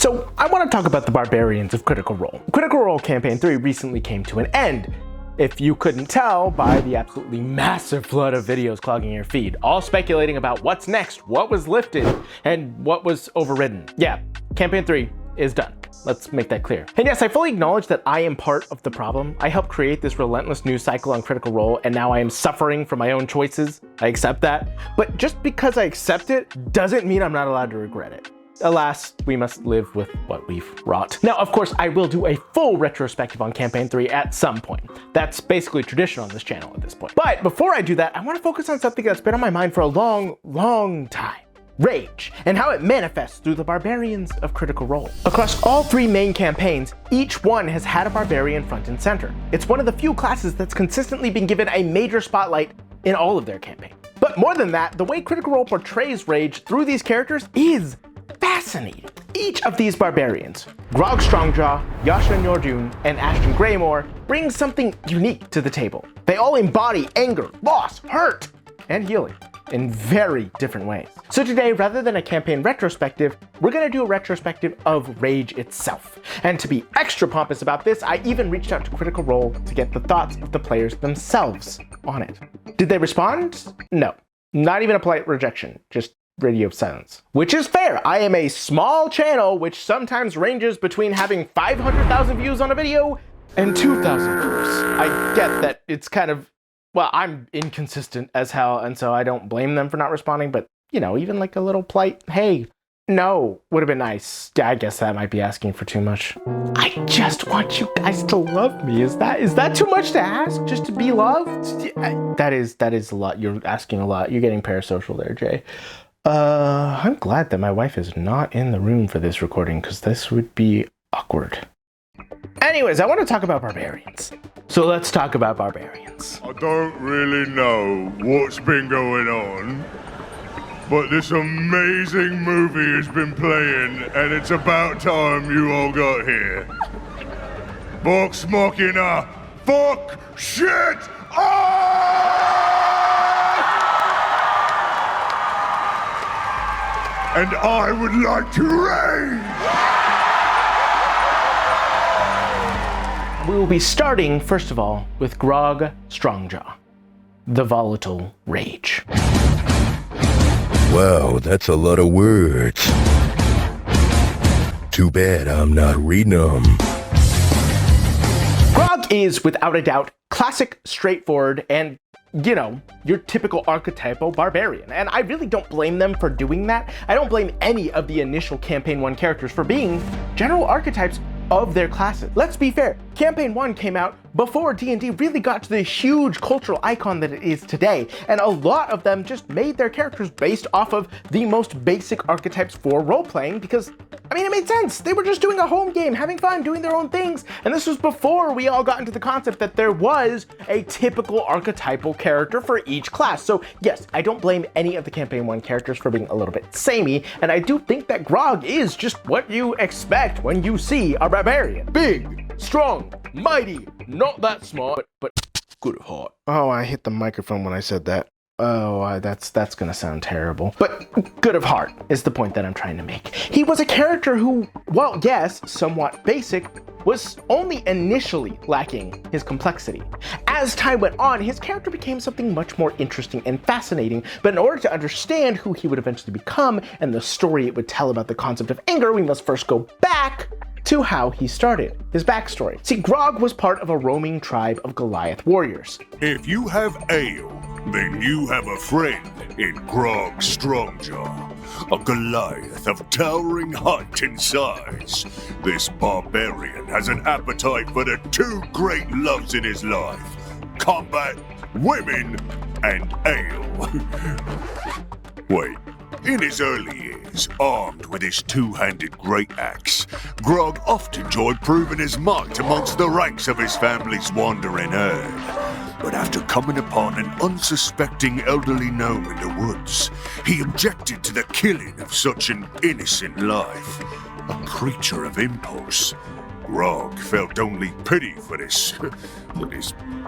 So I want to talk about the Barbarians of Critical Role. Critical Role Campaign 3 recently came to an end. If you couldn't tell by the absolutely massive flood of videos clogging your feed, all speculating about what's next, what was lifted, and what was overridden. Yeah, Campaign 3 is done. Let's make that clear. And yes, I fully acknowledge that I am part of the problem. I helped create this relentless news cycle on Critical Role, and now I am suffering from my own choices. I accept that. But just because I accept it doesn't mean I'm not allowed to regret it. Alas, we must live with what we've wrought. Now, of course, I will do a full retrospective on Campaign 3 at some point. That's basically tradition on this channel at this point. But before I do that, I want to focus on something that's been on my mind for a long time. Rage, and how it manifests through the Barbarians of Critical Role. Across all 3 main campaigns, each one has had a barbarian front and center. It's one of the few classes that's consistently been given a major spotlight in all of their campaigns. But more than that, the way Critical Role portrays rage through these characters is fascinating. Each of these barbarians, Grog Strongjaw, Yasha Nordun, and Ashton Greymore, brings something unique to the table. They all embody anger, loss, hurt, and healing in very different ways. So today, rather than a campaign retrospective, we're gonna do a retrospective of Rage itself. And to be extra pompous about this, I even reached out to Critical Role to get the thoughts of the players themselves on it. Did they respond? No, not even a polite rejection, just radio silence. Which is fair. I am a small channel which sometimes ranges between having 500,000 views on a video and 2,000 views. I get that it's kind of, well, I'm inconsistent as hell, and so I don't blame them for not responding, but, you know, even like a little polite, hey, no, would have been nice. I guess that might be asking for too much. I just want you guys to love me. Is that too much to ask? Just to be loved? That is a lot. You're asking a lot. You're getting parasocial there, Jay. I'm glad that my wife is not in the room for this recording, because this would be awkward. Anyways, I want to talk about barbarians. So let's talk about barbarians. I don't really know what's been going on, but this amazing movie has been playing, and it's about time you all got here. Vox Machina, fuck shit off! And I would like to rage! We will be starting, first of all, with Grog Strongjaw, the volatile rage. Wow, that's a lot of words. Too bad I'm not reading them. Grog is, without a doubt, classic, straightforward, and, you know, your typical archetypal barbarian. And I really don't blame them for doing that. I don't blame any of the initial Campaign 1 characters for being general archetypes of their classes. Let's be fair, Campaign 1 came out before D&D really got to the huge cultural icon that it is today, and a lot of them just made their characters based off of the most basic archetypes for role-playing because, I mean, it made sense. They were just doing a home game, having fun, doing their own things, and this was before we all got into the concept that there was a typical archetypal character for each class. So yes, I don't blame any of the Campaign 1 characters for being a little bit samey, and I do think that Grog is just what you expect when you see a barbarian. Big, strong, mighty, not that smart, but good of heart. Oh, I hit the microphone when I said that. Oh, that's gonna sound terrible. But good of heart is the point that I'm trying to make. He was a character who, well, yes, somewhat basic, was only initially lacking his complexity. As time went on, his character became something much more interesting and fascinating, but in order to understand who he would eventually become and the story it would tell about the concept of anger, we must first go back to how he started, his backstory. See, Grog was part of a roaming tribe of Goliath warriors. If you have ale, then you have a friend in Grog Strongjaw, a Goliath of towering height and size. This barbarian has an appetite for the 2 great loves in his life: combat, women, and ale. Wait. In his early years, armed with his 2-handed great axe, Grog often enjoyed proving his might amongst the ranks of his family's wandering herd. But after coming upon an unsuspecting elderly gnome in the woods, he objected to the killing of such an innocent life. A creature of impulse, Grog felt only pity for this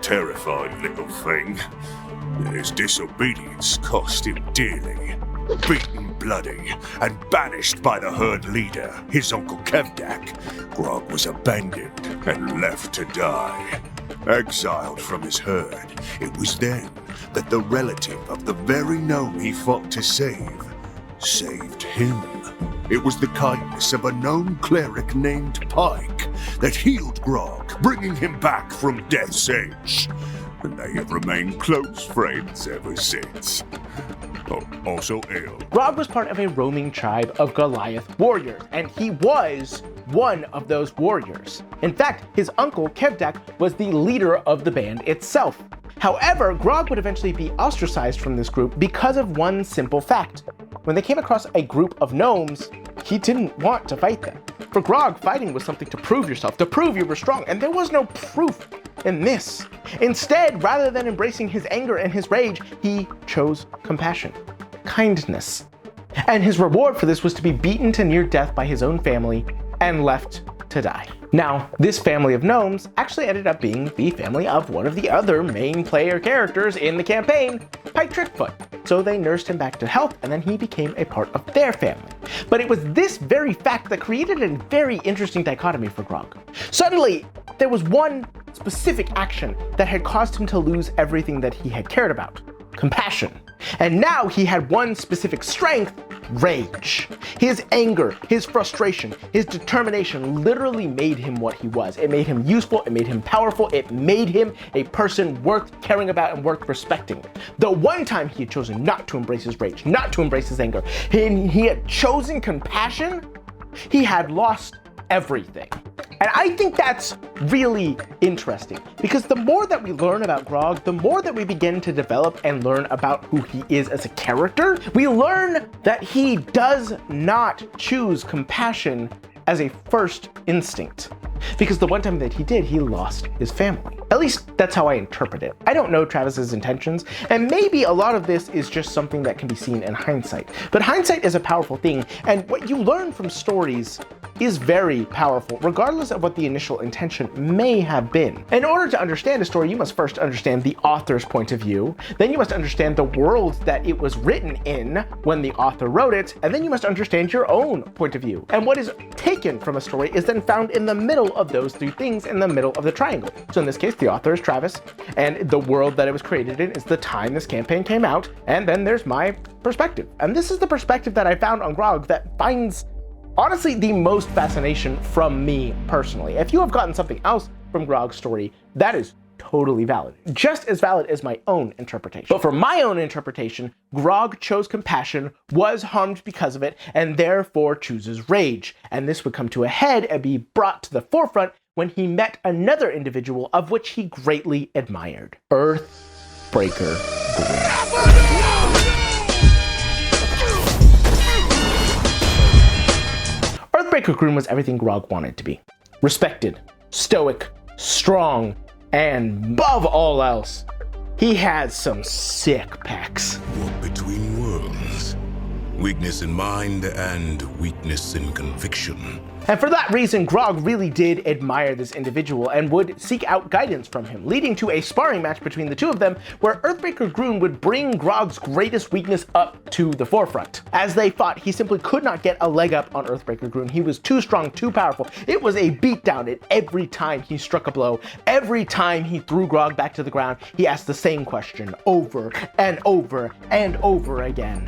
terrified little thing. His disobedience cost him dearly. Beaten bloody and banished by the herd leader, his uncle Kevdak, Grog was abandoned and left to die. Exiled from his herd, it was then that the relative of the very gnome he fought to save saved him. It was the kindness of a gnome cleric named Pike that healed Grog, bringing him back from death's edge. And they have remained close friends ever since. Oh, also ill. Grog was part of a roaming tribe of Goliath warriors, and he was one of those warriors. In fact, his uncle Kevdak was the leader of the band itself. However, Grog would eventually be ostracized from this group because of one simple fact. When they came across a group of gnomes, he didn't want to fight them. For Grog, fighting was something to prove yourself, to prove you were strong, and there was no proof in this. Instead, rather than embracing his anger and his rage, he chose compassion, kindness. And his reward for this was to be beaten to near death by his own family and left to die. Now, this family of gnomes actually ended up being the family of one of the other main player characters in the campaign, Pike Trickfoot. So they nursed him back to health, and then he became a part of their family. But it was this very fact that created a very interesting dichotomy for Grog. Suddenly, there was one specific action that had caused him to lose everything that he had cared about: compassion. And now he had one specific strength: rage. His anger, his frustration, his determination literally made him what he was. It made him useful, it made him powerful, it made him a person worth caring about and worth respecting. The one time he had chosen not to embrace his rage, not to embrace his anger, and he had chosen compassion, he had lost everything. And I think that's really interesting, because the more that we learn about Grog, the more that we begin to develop and learn about who he is as a character, we learn that he does not choose compassion as a first instinct. Because the one time that he did, he lost his family. At least that's how I interpret it. I don't know Travis's intentions, and maybe a lot of this is just something that can be seen in hindsight. But hindsight is a powerful thing, and what you learn from stories is very powerful, regardless of what the initial intention may have been. In order to understand a story, you must first understand the author's point of view, then you must understand the world that it was written in when the author wrote it, and then you must understand your own point of view. And what is taken from a story is then found in the middle of those three things, in the middle of the triangle. So in this case, the author is Travis, and the world that it was created in is the time this campaign came out, and then there's my perspective. And this is the perspective that I found on Grog that finds, honestly, the most fascination from me personally. If you have gotten something else from Grog's story, that is totally valid. Just as valid as my own interpretation. But for my own interpretation, Grog chose compassion, was harmed because of it, and therefore chooses rage. And this would come to a head and be brought to the forefront when he met another individual of which he greatly admired: Earthbreaker Gloom. Earthbreaker Groom was everything Grog wanted to be. Respected, stoic, strong, and above all else, he had some sick pecs. Walk between worlds. Weakness in mind and weakness in conviction. And for that reason, Grog really did admire this individual and would seek out guidance from him, leading to a sparring match between the two of them, where Earthbreaker Groom would bring Grog's greatest weakness up to the forefront. As they fought, he simply could not get a leg up on Earthbreaker Groom. He was too strong, too powerful. It was a beatdown, and every time he struck a blow, every time he threw Grog back to the ground, he asked the same question over and over and over again.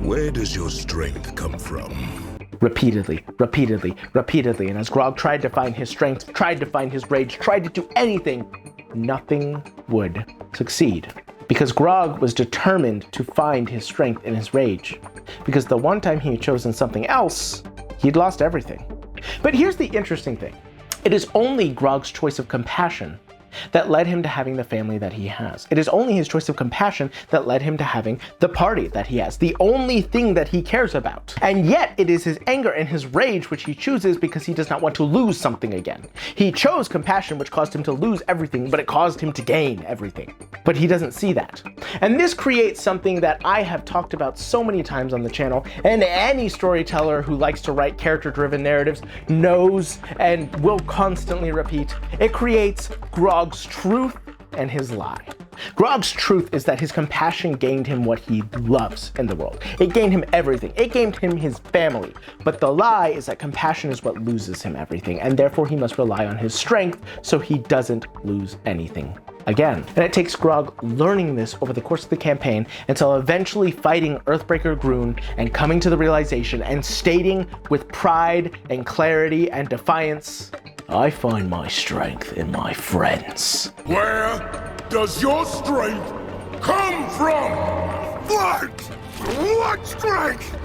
Where does your strength come from? Repeatedly, repeatedly, repeatedly. And as Grog tried to find his strength, tried to find his rage, tried to do anything, nothing would succeed. Because Grog was determined to find his strength in his rage. Because the one time he had chosen something else, he'd lost everything. But here's the interesting thing. It is only Grog's choice of compassion that led him to having the family that he has. It is only his choice of compassion that led him to having the party that he has, the only thing that he cares about. And yet it is his anger and his rage which he chooses because he does not want to lose something again. He chose compassion, which caused him to lose everything, but it caused him to gain everything. But he doesn't see that. And this creates something that I have talked about so many times on the channel, and any storyteller who likes to write character-driven narratives knows and will constantly repeat. It creates Grog's truth and his lie. Grog's truth is that his compassion gained him what he loves in the world. It gained him everything. It gained him his family. But the lie is that compassion is what loses him everything, and therefore he must rely on his strength so he doesn't lose anything again. And it takes Grog learning this over the course of the campaign until eventually fighting Earthbreaker Groon and coming to the realization and stating with pride and clarity and defiance, "I find my strength in my friends." Where does your strength come from? What? What strength?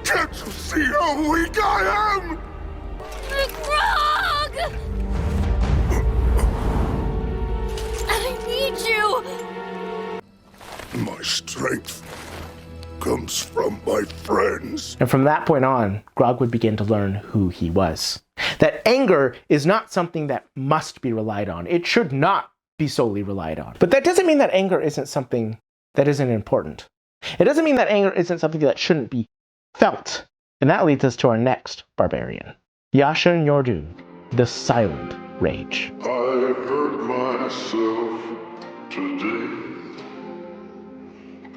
Can't you see how weak I am? Grog! I need you! My strength comes from my friends. And from that point on, Grog would begin to learn who he was. That anger is not something that must be relied on. It should not be solely relied on. But that doesn't mean that anger isn't something that isn't important. It doesn't mean that anger isn't something that shouldn't be felt. And that leads us to our next barbarian, Yasha Nyordu, the Silent Rage. I hurt myself today.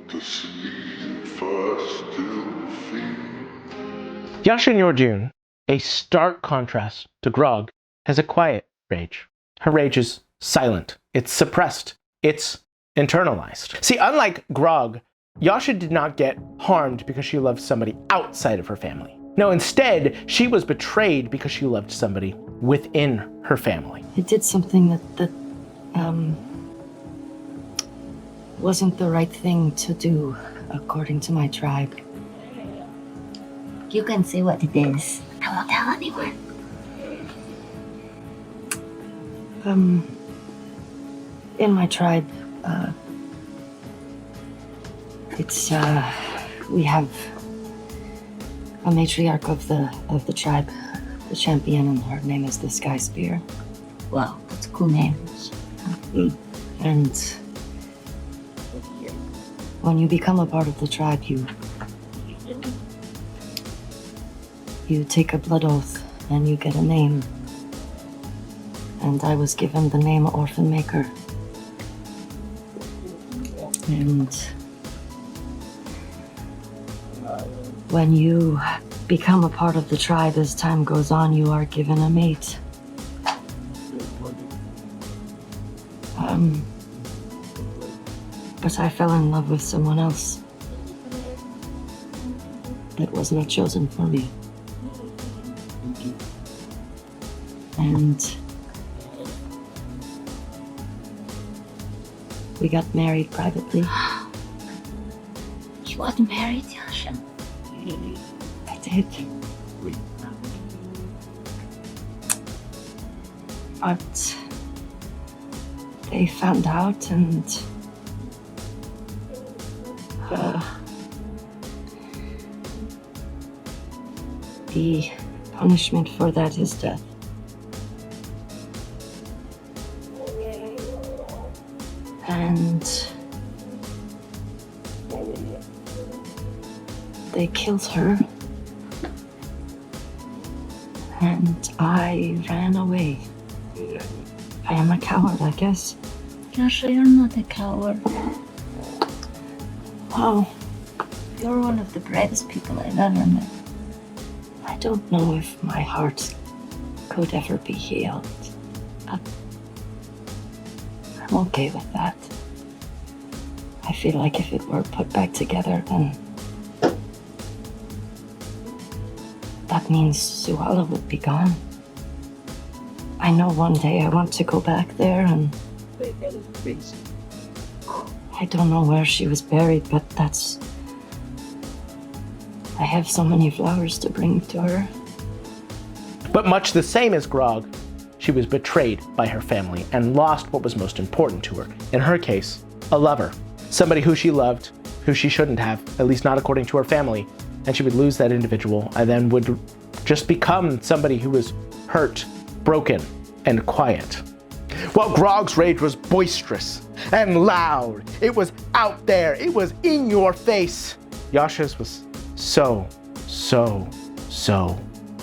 The sleep I still feel. Yasha Nyordu, a stark contrast to Grog, has a quiet rage. Her rage is silent. It's suppressed. It's internalized. See, unlike Grog, Yasha did not get harmed because she loved somebody outside of her family. No, instead, she was betrayed because she loved somebody within her family. I did something that wasn't the right thing to do, according to my tribe. You can say what it is. I won't tell anyone. In my tribe, we have a matriarch of the tribe, the champion, and her name is the Sky Spear. Wow, that's a cool name. And when you become a part of the tribe, you take a blood oath and you get a name. And I was given the name Orphan Maker. And when you become a part of the tribe, as time goes on, you are given a mate. But I fell in love with someone else that was not chosen for me. And we got married privately. You got married, Yasha? I did. But they found out, and the punishment for that is death. And they killed her, and I ran away. I am a coward, I guess. Yasha, you're not a coward. Oh, You're one of the bravest people I've ever met. I don't know if my heart could ever be healed, but I'm okay with that. I feel like if it were put back together, then that means Suala would be gone. I know one day I want to go back there, and I don't know where she was buried, but I have so many flowers to bring to her. But much the same as Grog, she was betrayed by her family and lost what was most important to her. In her case, a lover. Somebody who she loved, who she shouldn't have, at least not according to her family. And she would lose that individual and then would just become somebody who was hurt, broken, and quiet. While Grog's rage was boisterous and loud, it was out there, it was in your face. Yasha's was so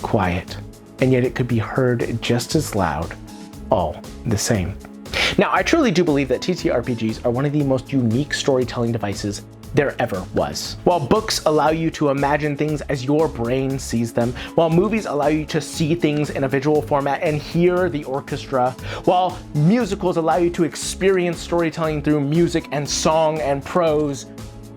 quiet, and yet it could be heard just as loud, all the same. Now, I truly do believe that TTRPGs are one of the most unique storytelling devices there ever was. While books allow you to imagine things as your brain sees them, while movies allow you to see things in a visual format and hear the orchestra, while musicals allow you to experience storytelling through music and song and prose,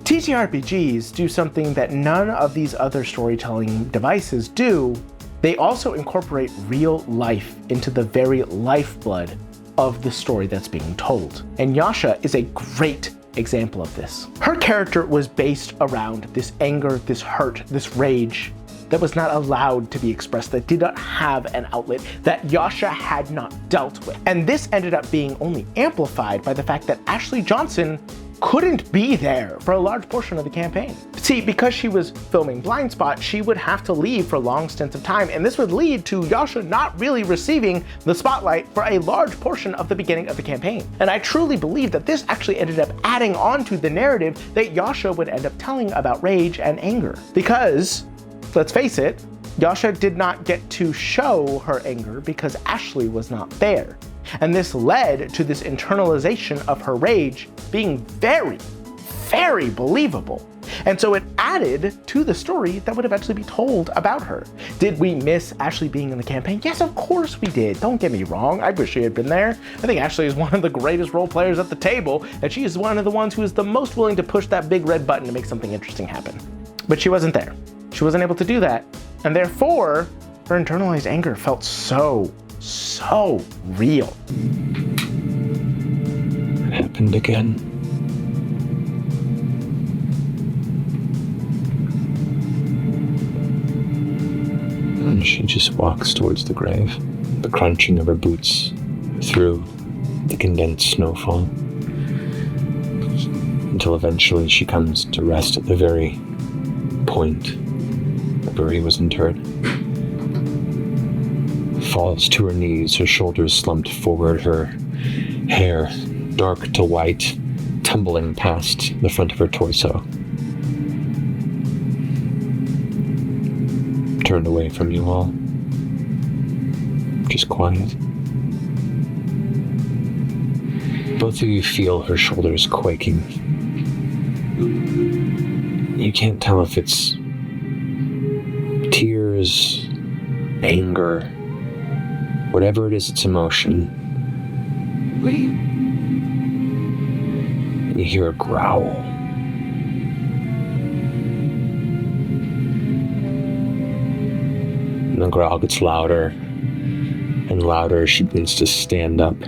TTRPGs do something that none of these other storytelling devices do. They also incorporate real life into the very lifeblood of the story that's being told. And Yasha is a great example of this. Her character was based around this anger, this hurt, this rage that was not allowed to be expressed, that did not have an outlet, that Yasha had not dealt with. And this ended up being only amplified by the fact that Ashley Johnson couldn't be there for a large portion of the campaign. See, because she was filming Blind Spot, she would have to leave for long stints of time, and this would lead to Yasha not really receiving the spotlight for a large portion of the beginning of the campaign. And I truly believe that this actually ended up adding on to the narrative that Yasha would end up telling about rage and anger. Because, let's face it, Yasha did not get to show her anger because Ashley was not there. And this led to this internalization of her rage being very, very believable. And so it added to the story that would eventually be told about her. Did we miss Ashley being in the campaign? Yes, of course we did. Don't get me wrong. I wish she had been there. I think Ashley is one of the greatest role players at the table, and she is one of the ones who is the most willing to push that big red button to make something interesting happen. But she wasn't there. She wasn't able to do that. And therefore, her internalized anger felt so real. It happened again. And she just walks towards the grave, the crunching of her boots through the condensed snowfall, until eventually she comes to rest at the very point where he was interred. Falls to her knees, her shoulders slumped forward, her hair dark to white, tumbling past the front of her torso. Turned away from you all. Just quiet. Both of you feel her shoulders quaking. You can't tell if it's tears, anger, whatever it is, it's emotion. And you hear a growl. And the growl gets louder and louder as she begins to stand up.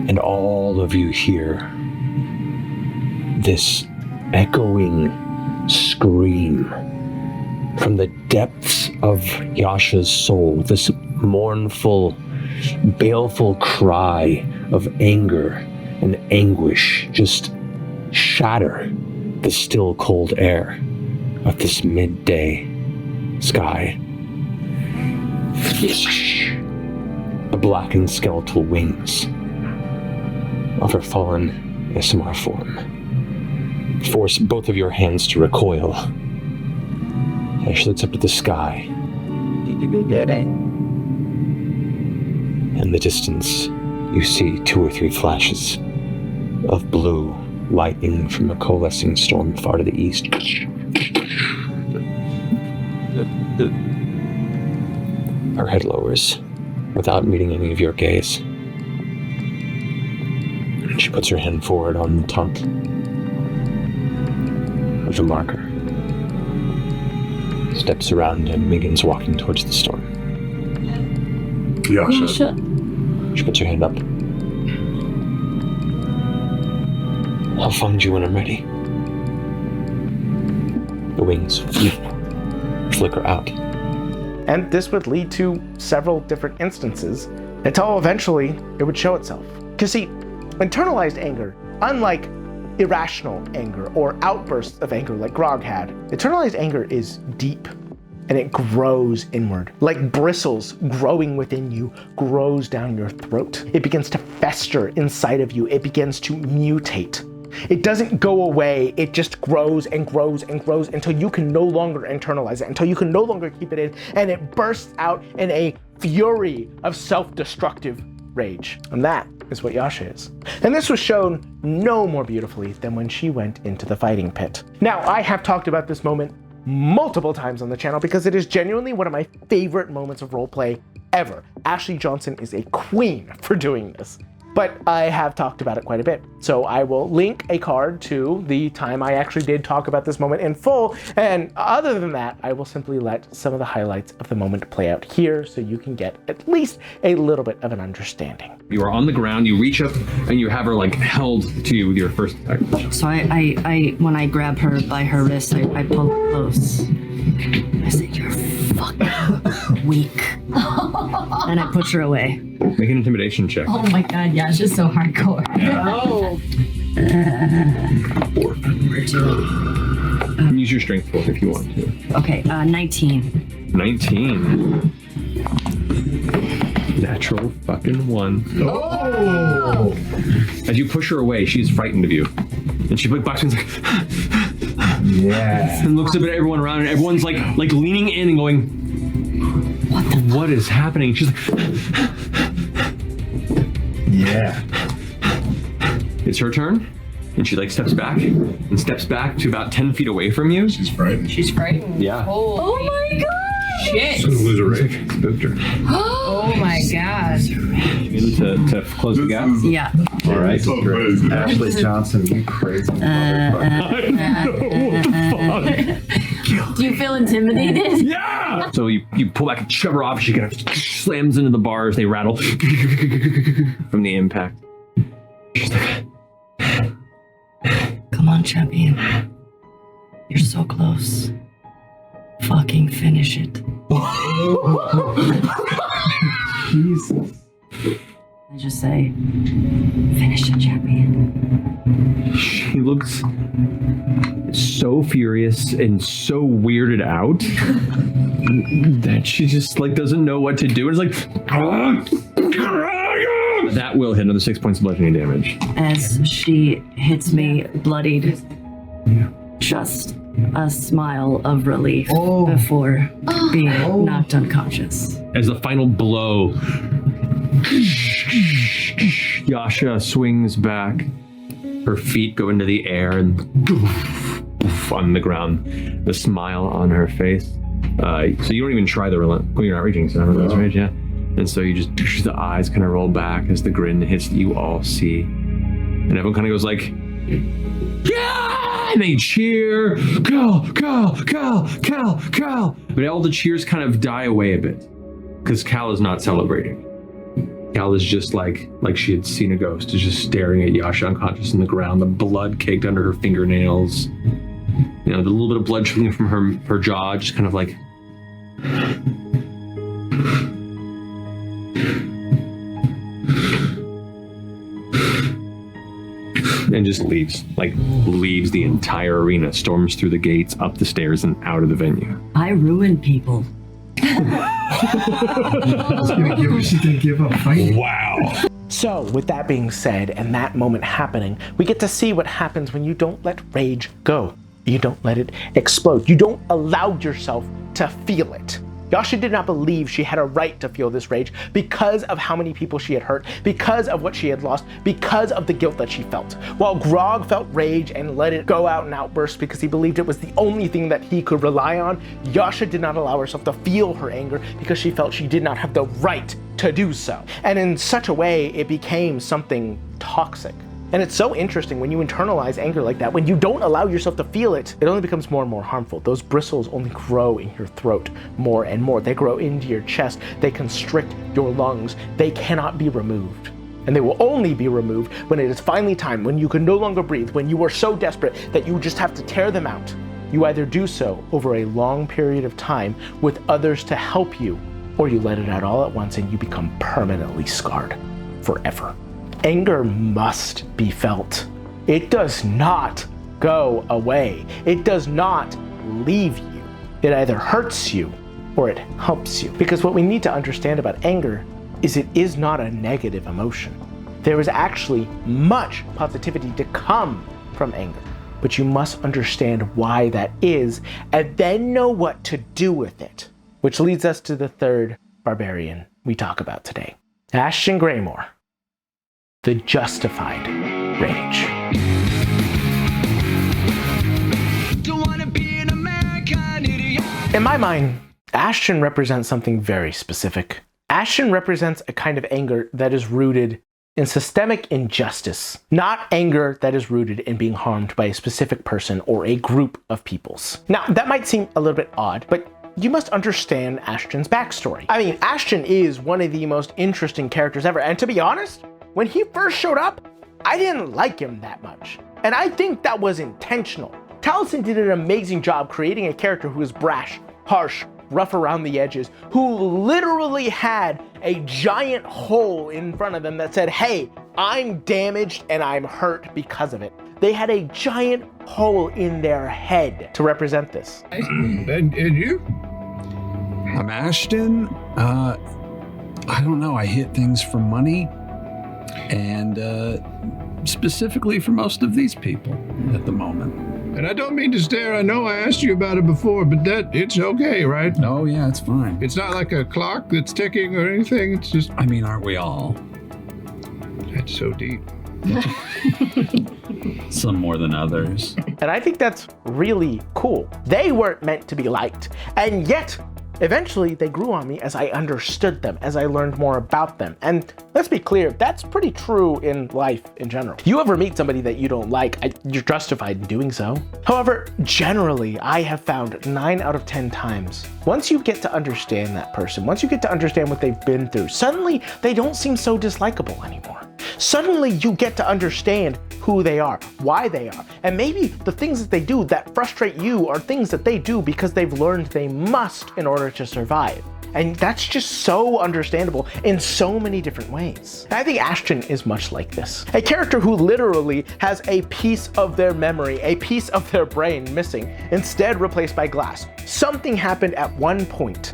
And all of you hear this echoing scream from the depths of Yasha's soul, this mournful, baleful cry of anger and anguish just shatter the still cold air of this midday sky. The blackened skeletal wings of her fallen ASMR form force both of your hands to recoil as she looks up to the sky. In the distance, you see 2 or 3 flashes of blue lightning from a coalescing storm far to the east. Her head lowers without meeting any of your gaze. She puts her hand forward on the top of the marker, steps around and begins walking towards the storm. Yasha. She puts her hand up. I'll find you when I'm ready. The wings flicker out. And this would lead to several different instances until eventually it would show itself. Because see, internalized anger, unlike irrational anger or outbursts of anger like Grog had, internalized anger is deep and it grows inward. Like bristles growing within you, grows down your throat. It begins to fester inside of you. It begins to mutate. It doesn't go away, it just grows and grows and grows until you can no longer internalize it, until you can no longer keep it in, and it bursts out in a fury of self-destructive rage. And that is what Yasha is. And this was shown no more beautifully than when she went into the fighting pit. Now, I have talked about this moment multiple times on the channel because it is genuinely one of my favorite moments of roleplay ever. Ashley Johnson is a queen for doing this. But I have talked about it quite a bit. So I will link a card to the time I actually did talk about this moment in full. And other than that, I will simply let some of the highlights of the moment play out here so you can get at least a little bit of an understanding. You are on the ground, you reach up, and you have her like held to you with your first attack. So I when I grab her by her wrist, I pull her close. I say, "You're fucking weak," and I push her away. Make an intimidation check. Oh my god, yeah, it's just so hardcore. Oh. 4. Use your strength roll if you want to. Okay, 19. 19. Natural fucking 1. Oh! As you push her away, she's frightened of you. And she backs and is like, Yeah. and looks up at everyone around, and everyone's like leaning in and going, what is happening? She's like, Yeah. it's her turn. And she like steps back to about 10 feet away from you. She's frightened. She's frightened. Yeah. Oh my god! Shit! She's gonna lose her rage. Spooked her. Oh my god. To close the gap. Yeah. All right. So amazing. Ashley Johnson, you crazy motherfucker. Do you feel intimidated? Yeah! So you pull back and shove her off. She kind of slams into the bars. They rattle from the impact. She's like, Come on, champion. You're so close. Fucking finish it. Jesus. I just say, finish it, champion. she looks so furious and so weirded out that she just like doesn't know what to do. It's like that will hit another 6 points of bludgeoning damage. As she hits me bloodied, just a smile of relief before being knocked unconscious. As the final blow, Yasha swings back. Her feet go into the air and on the ground. The smile on her face. So you don't even try the relent. Well, you're not reaching, so I don't know that's right, yeah. And so you just, the eyes kind of roll back as the grin hits that you all see. And everyone kind of goes like, yeah! And they cheer, go, go, go, go, go. But all the cheers kind of die away a bit because Cal is not celebrating. Cal is just like she had seen a ghost, is just staring at Yasha unconscious on the ground, the blood caked under her fingernails. You know, the little bit of blood trickling from her jaw, just kind of like... and just leaves the entire arena, storms through the gates, up the stairs, and out of the venue. I ruin people. She's gonna give up fighting. Wow. So, with that being said, and that moment happening, we get to see what happens when you don't let rage go. You don't let it explode. You don't allow yourself to feel it. Yasha did not believe she had a right to feel this rage because of how many people she had hurt, because of what she had lost, because of the guilt that she felt. While Grog felt rage and let it go out in outbursts because he believed it was the only thing that he could rely on, Yasha did not allow herself to feel her anger because she felt she did not have the right to do so. And in such a way, it became something toxic. And it's so interesting when you internalize anger like that, when you don't allow yourself to feel it, it only becomes more and more harmful. Those bristles only grow in your throat more and more. They grow into your chest. They constrict your lungs. They cannot be removed. And they will only be removed when it is finally time, when you can no longer breathe, when you are so desperate that you just have to tear them out. You either do so over a long period of time with others to help you, or you let it out all at once and you become permanently scarred forever. Anger must be felt. It does not go away. It does not leave you. It either hurts you or it helps you. Because what we need to understand about anger is it is not a negative emotion. There is actually much positivity to come from anger, but you must understand why that is and then know what to do with it. Which leads us to the third barbarian we talk about today. Ashton Greymore, the justified rage. In my mind, Ashton represents something very specific. Ashton represents a kind of anger that is rooted in systemic injustice, not anger that is rooted in being harmed by a specific person or a group of peoples. Now, that might seem a little bit odd, but you must understand Ashton's backstory. I mean, Ashton is one of the most interesting characters ever, and to be honest, when he first showed up, I didn't like him that much. And I think that was intentional. Taliesin did an amazing job creating a character who is brash, harsh, rough around the edges, who literally had a giant hole in front of them that said, hey, I'm damaged and I'm hurt because of it. They had a giant hole in their head to represent this. And you? I'm Ashton. I don't know. I hit things for money and specifically for most of these people at the moment. And I don't mean to stare. I know I asked you about it before, but it's okay, right? Oh, yeah, it's fine. It's not like a clock that's ticking or anything. It's just... I mean, aren't we all? That's so deep. Some more than others. And I think that's really cool. They weren't meant to be liked, and yet eventually they grew on me as I understood them, as I learned more about them. And let's be clear, that's pretty true in life in general. You ever meet somebody that you don't like, you're justified in doing so. However, generally, I have found 9 out of 10 times, once you get to understand that person, once you get to understand what they've been through, suddenly they don't seem so dislikable anymore. Suddenly you get to understand who they are, why they are, and maybe the things that they do that frustrate you are things that they do because they've learned they must in order to survive. And that's just so understandable in so many different ways. And I think Ashton is much like this. A character who literally has a piece of their memory, a piece of their brain missing, instead replaced by glass. Something happened at one point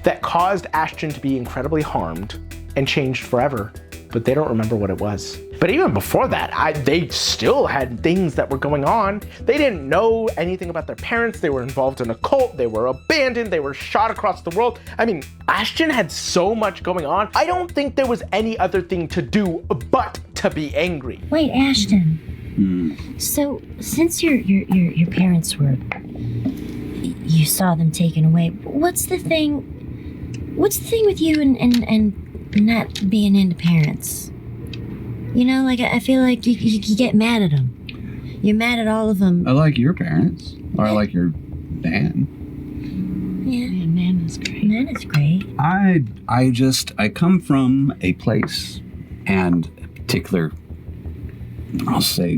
that caused Ashton to be incredibly harmed and changed forever, but they don't remember what it was. But even before that, they still had things that were going on. They didn't know anything about their parents. They were involved in a cult. They were abandoned. They were shot across the world. I mean, Ashton had so much going on. I don't think there was any other thing to do but to be angry. Wait, Ashton. So, since your parents were, you saw them taken away, what's the thing with you and not being into parents? You know, like, I feel like you get mad at them. You're mad at all of them. I like your parents. Or I like your Nan. Yeah, Nan is great. Nan is great. I come from a place, and a particular, I'll say,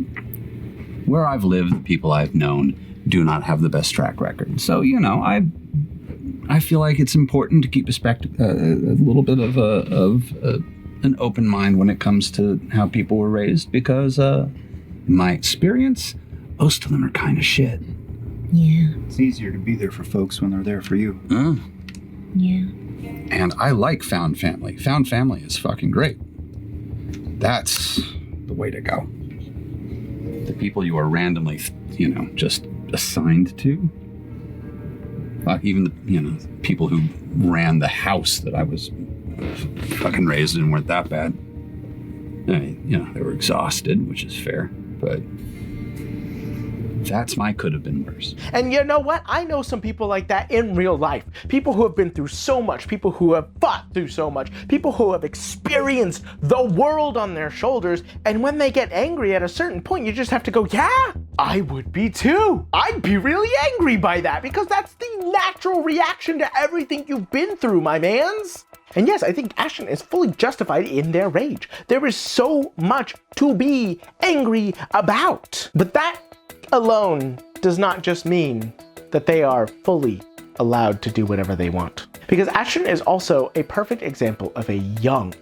where I've lived, the people I've known do not have the best track record. So, you know, I feel like it's important to keep a little bit of an open mind when it comes to how people were raised, because in my experience, most of them are kind of shit. Yeah. It's easier to be there for folks when they're there for you. Yeah. And I like found family. Found family is fucking great. That's the way to go. The people you are randomly, just assigned to. Even the, people who ran the house that I was fucking raised in weren't that bad. I mean, they were exhausted, which is fair, but that's my could have been worse. And you know what? I know some people like that in real life. People who have been through so much, people who have fought through so much, people who have experienced the world on their shoulders, and when they get angry at a certain point, you just have to go, yeah, I would be too. I'd be really angry by that, because that's the natural reaction to everything you've been through, my mans. And yes, I think Ashton is fully justified in their rage. There is so much to be angry about. But that alone does not just mean that they are fully allowed to do whatever they want. Because Ashton is also a perfect example of a young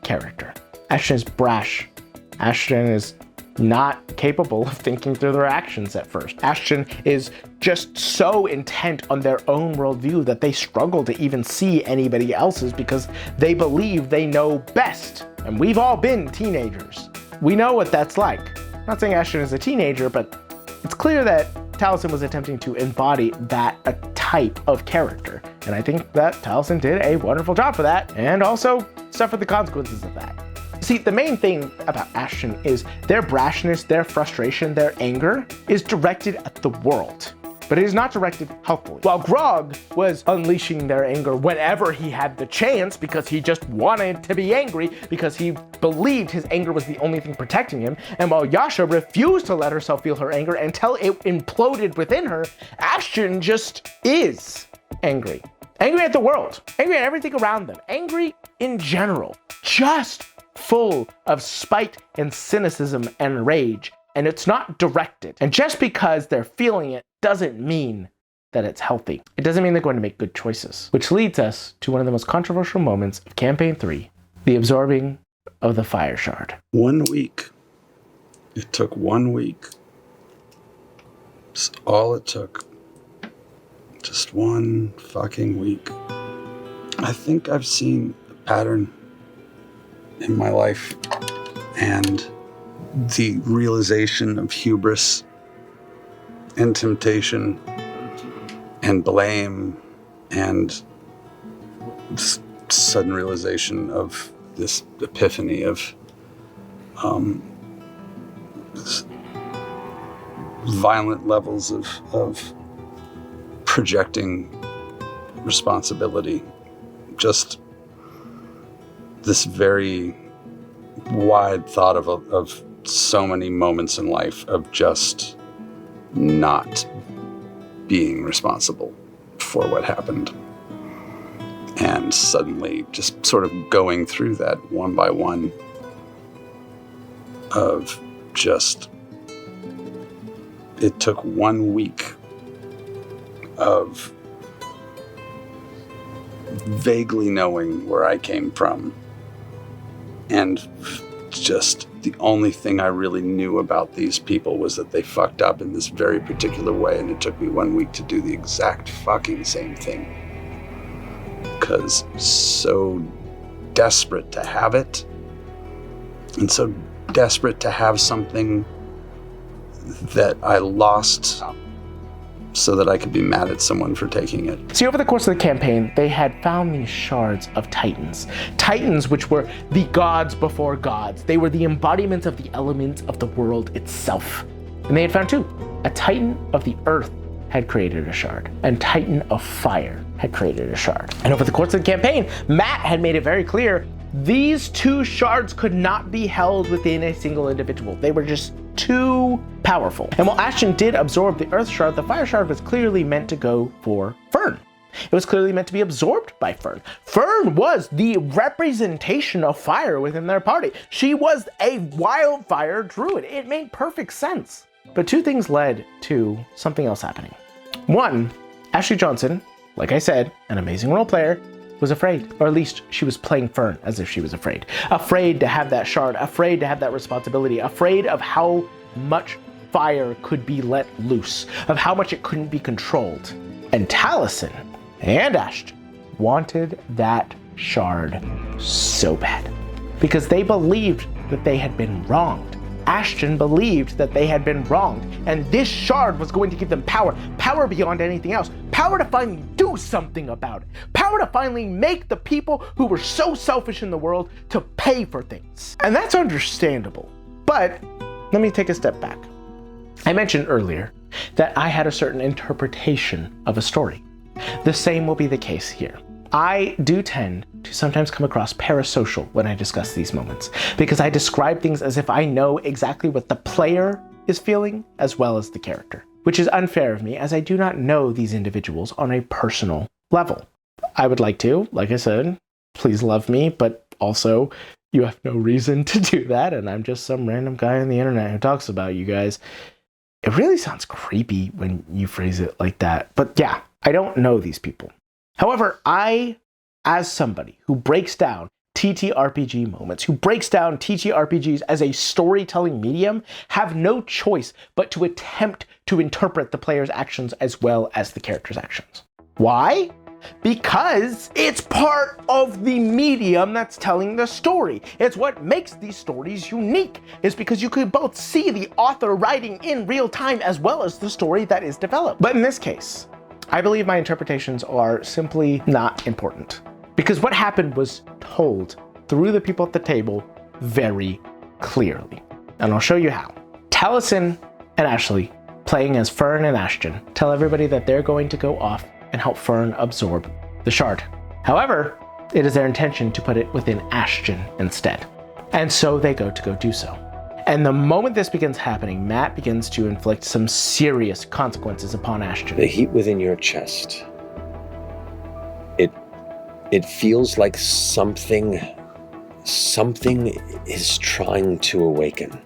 character. Ashton is brash. Ashton is not capable of thinking through their actions at first. Ashton is just so intent on their own worldview that they struggle to even see anybody else's because they believe they know best. And we've all been teenagers. We know what that's like. I'm not saying Ashton is a teenager, but it's clear that Taliesin was attempting to embody that a type of character. And I think that Taliesin did a wonderful job for that, and also suffered the consequences of that. See, the main thing about Ashton is their brashness, their frustration, their anger is directed at the world, but it is not directed healthfully. While Grog was unleashing their anger whenever he had the chance because he just wanted to be angry because he believed his anger was the only thing protecting him, and while Yasha refused to let herself feel her anger until it imploded within her, Ashton just is angry. Angry at the world, angry at everything around them, angry in general, just full of spite and cynicism and rage, and it's not directed. And just because they're feeling it doesn't mean that it's healthy. It doesn't mean they're going to make good choices, which leads us to one of the most controversial moments of Campaign 3, the absorbing of the fire shard. 1 week. It took 1 week. It's all it took. Just 1 fucking week. I think I've seen a pattern in my life, and the realization of hubris and temptation and blame and sudden realization of this epiphany of violent levels of projecting responsibility. Just this very wide thought of so many moments in life of just not being responsible for what happened. And suddenly just sort of going through that one by one of just, it took 1 week of vaguely knowing where I came from, and just the only thing I really knew about these people was that they fucked up in this very particular way, and it took me 1 week to do the exact fucking same thing. Because so desperate to have it, and so desperate to have something that I lost so that I could be mad at someone for taking it. See, over the course of the campaign, they had found these shards of titans. Titans which were the gods before gods. They were the embodiments of the elements of the world itself. And they had found two. A titan of the earth had created a shard, and titan of fire had created a shard. And over the course of the campaign, Matt had made it very clear these two shards could not be held within a single individual. They were just too powerful. And while Ashton did absorb the earth shard, the fire shard was clearly meant to go for Fern. It was clearly meant to be absorbed by Fern. Fern was the representation of fire within their party. She was a wildfire druid. It made perfect sense. But two things led to something else happening. One, Ashley Johnson, like I said, an amazing role player, was afraid, or at least she was playing Fern as if she was afraid. Afraid to have that shard, afraid to have that responsibility, afraid of how much fire could be let loose, of how much it couldn't be controlled. And Taliesin and Ashton wanted that shard so bad because they believed that they had been wronged. Ashton believed that they had been wronged, and this shard was going to give them power, power beyond anything else, power to finally do something about it, power to finally make the people who were so selfish in the world to pay for things. And that's understandable. But let me take a step back. I mentioned earlier that I had a certain interpretation of a story. The same will be the case here. I do tend to sometimes come across parasocial when I discuss these moments, because I describe things as if I know exactly what the player is feeling as well as the character, which is unfair of me as I do not know these individuals on a personal level. I would like to, like I said, please love me, but also you have no reason to do that, and I'm just some random guy on the internet who talks about you guys. It really sounds creepy when you phrase it like that, but yeah, I don't know these people. However, I, as somebody who breaks down TTRPG moments, who breaks down TTRPGs as a storytelling medium, have no choice but to attempt to interpret the player's actions as well as the character's actions. Why? because it's part of the medium that's telling the story. It's what makes these stories unique, is because you could both see the author writing in real time as well as the story that is developed. But in this case, I believe my interpretations are simply not important, because what happened was told through the people at the table very clearly. And I'll show you how. Taliesin and Ashley, playing as Fern and Ashton, tell everybody that they're going to go off and help Fern absorb the shard. However, it is their intention to put it within Ashton instead. And so they go do so. And the moment this begins happening, Matt begins to inflict some serious consequences upon Ashton. The heat within your chest, it feels like something is trying to awaken.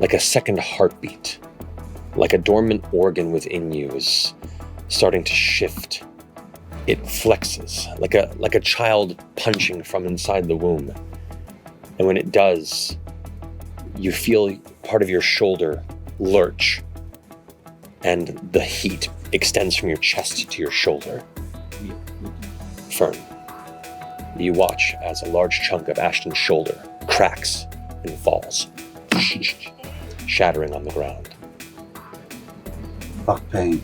Like a second heartbeat. Like a dormant organ within you is starting to shift. It flexes, like a child punching from inside the womb. And when it does, you feel part of your shoulder lurch, and the heat extends from your chest to your shoulder. Fern, you watch as a large chunk of Ashton's shoulder cracks and falls, shattering on the ground. Fuck pain.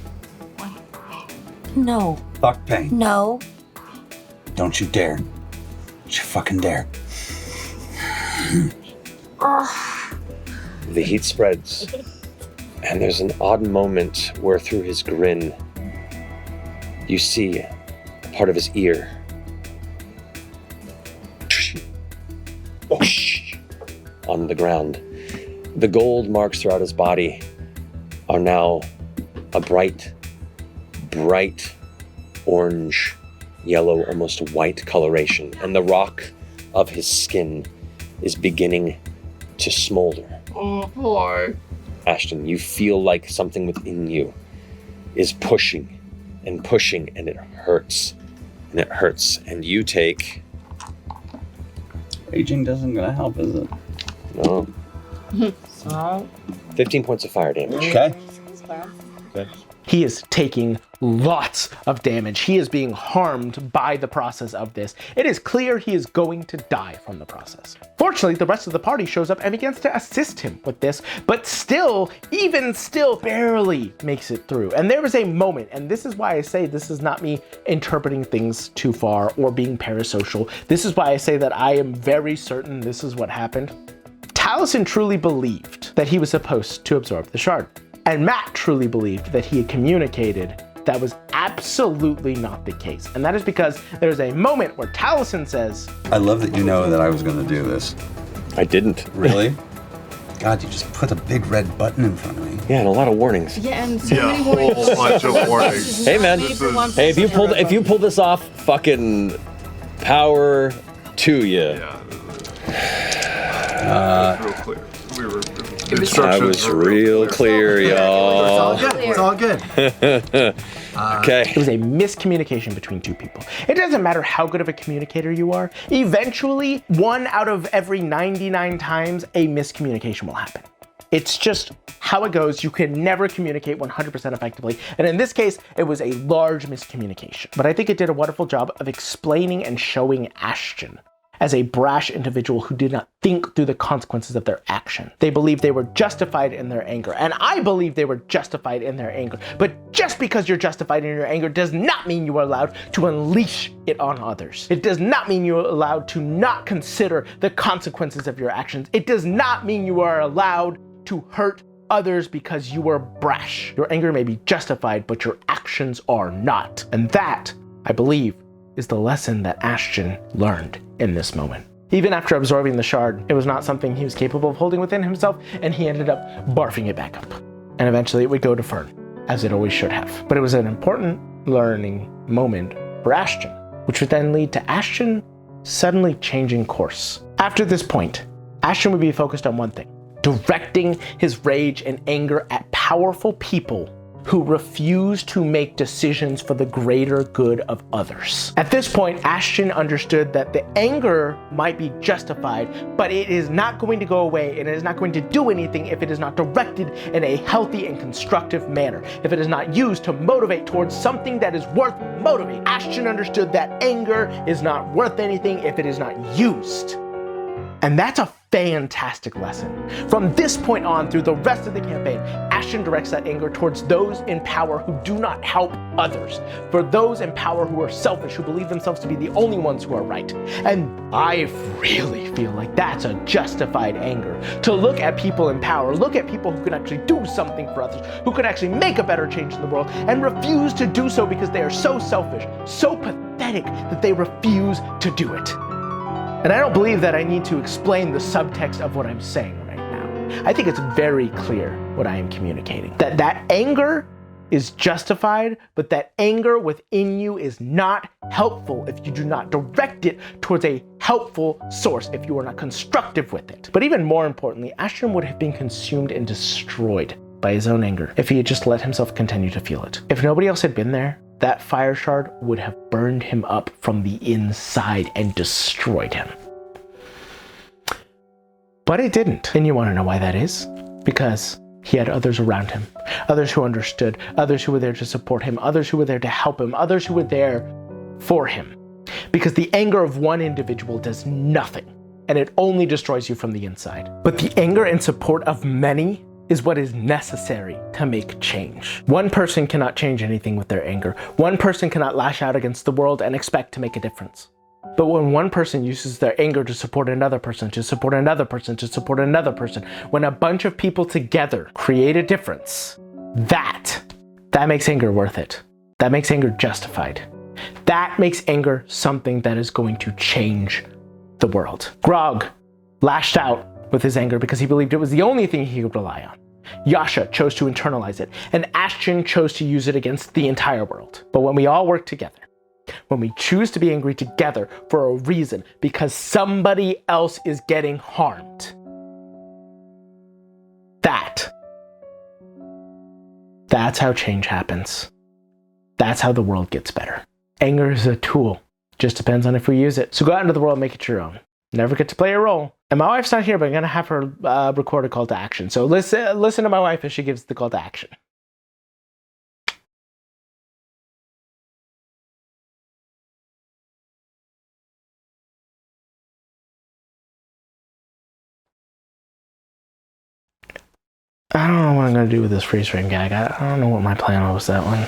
No. Fuck pain. No. Don't you dare. Don't you fucking dare. The heat spreads, and there's an odd moment where through his grin, you see a part of his ear. On the ground. The gold marks throughout his body are now a bright orange, yellow, almost white coloration, and the rock of his skin is beginning to smolder. Oh boy. Ashton, you feel like something within you is pushing, and it hurts, and you take... Raging isn't gonna help, is it? No. 15 points of fire damage. Okay. He is taking lots of damage. He is being harmed by the process of this. It is clear he is going to die from the process. Fortunately, the rest of the party shows up and begins to assist him with this, but even still, barely makes it through. And there is a moment, and this is why I say this is not me interpreting things too far or being parasocial. This is why I say that I am very certain this is what happened. Taliesin truly believed that he was supposed to absorb the shard. And Matt truly believed that he had communicated that was absolutely not the case. And that is because there's a moment where Taliesin says, I love that you know that I was gonna do this. I didn't. Really? God, you just put a big red button in front of me. Yeah, and a lot of warnings. Yeah, and so many warnings. A whole bunch of warnings. Hey man, hey, if you pull this off, fucking power to you. Real clear. We were. I was real clear, y'all. It's all good. Okay. It was a miscommunication between two people. It doesn't matter how good of a communicator you are. Eventually, 1 out of every 99 times, a miscommunication will happen. It's just how it goes. You can never communicate 100% effectively. And in this case, it was a large miscommunication. But I think it did a wonderful job of explaining and showing Ashton as a brash individual who did not think through the consequences of their action. They believed they were justified in their anger, and I believe they were justified in their anger. But just because you're justified in your anger does not mean you are allowed to unleash it on others. It does not mean you are allowed to not consider the consequences of your actions. It does not mean you are allowed to hurt others because you are brash. Your anger may be justified, but your actions are not. And that, I believe, is the lesson that Ashton learned in this moment. Even after absorbing the shard, it was not something he was capable of holding within himself, and he ended up barfing it back up. And eventually it would go to Fern, as it always should have. But it was an important learning moment for Ashton, which would then lead to Ashton suddenly changing course. After this point, Ashton would be focused on one thing: directing his rage and anger at powerful people who refuse to make decisions for the greater good of others. At this point, Ashton understood that the anger might be justified, but it is not going to go away, and it is not going to do anything if it is not directed in a healthy and constructive manner, if it is not used to motivate towards something that is worth motivating. Ashton understood that anger is not worth anything if it is not used. And that's a fantastic lesson. From this point on through the rest of the campaign, Ashton directs that anger towards those in power who do not help others, for those in power who are selfish, who believe themselves to be the only ones who are right. And I really feel like that's a justified anger. To look at people in power, look at people who can actually do something for others, who can actually make a better change in the world, and refuse to do so because they are so selfish, so pathetic that they refuse to do it. And I don't believe that I need to explain the subtext of what I'm saying right now. I think it's very clear what I am communicating. That anger is justified, but that anger within you is not helpful if you do not direct it towards a helpful source, if you are not constructive with it. But even more importantly, Ashton would have been consumed and destroyed by his own anger if he had just let himself continue to feel it. If nobody else had been there, that fire shard would have burned him up from the inside and destroyed him. But it didn't. And you want to know why that is? Because he had others around him, others who understood, others who were there to support him, others who were there to help him, others who were there for him. Because the anger of one individual does nothing, and it only destroys you from the inside. But the anger and support of many is what is necessary to make change. One person cannot change anything with their anger. One person cannot lash out against the world and expect to make a difference. But when one person uses their anger to support another person, to support another person, to support another person, when a bunch of people together create a difference, that makes anger worth it. That makes anger justified. That makes anger something that is going to change the world. Grog lashed out with his anger because he believed it was the only thing he could rely on. Yasha chose to internalize it, and Ashton chose to use it against the entire world. But when we all work together, when we choose to be angry together for a reason, because somebody else is getting harmed, that's how change happens. That's how the world gets better. Anger is a tool. Just depends on if we use it. So go out into the world and make it your own. Never get to play a role. And my wife's not here, but I'm going to have her record a call to action. So listen to my wife as she gives the call to action. I don't know what I'm going to do with this freeze frame gag. I don't know what my plan was with that one.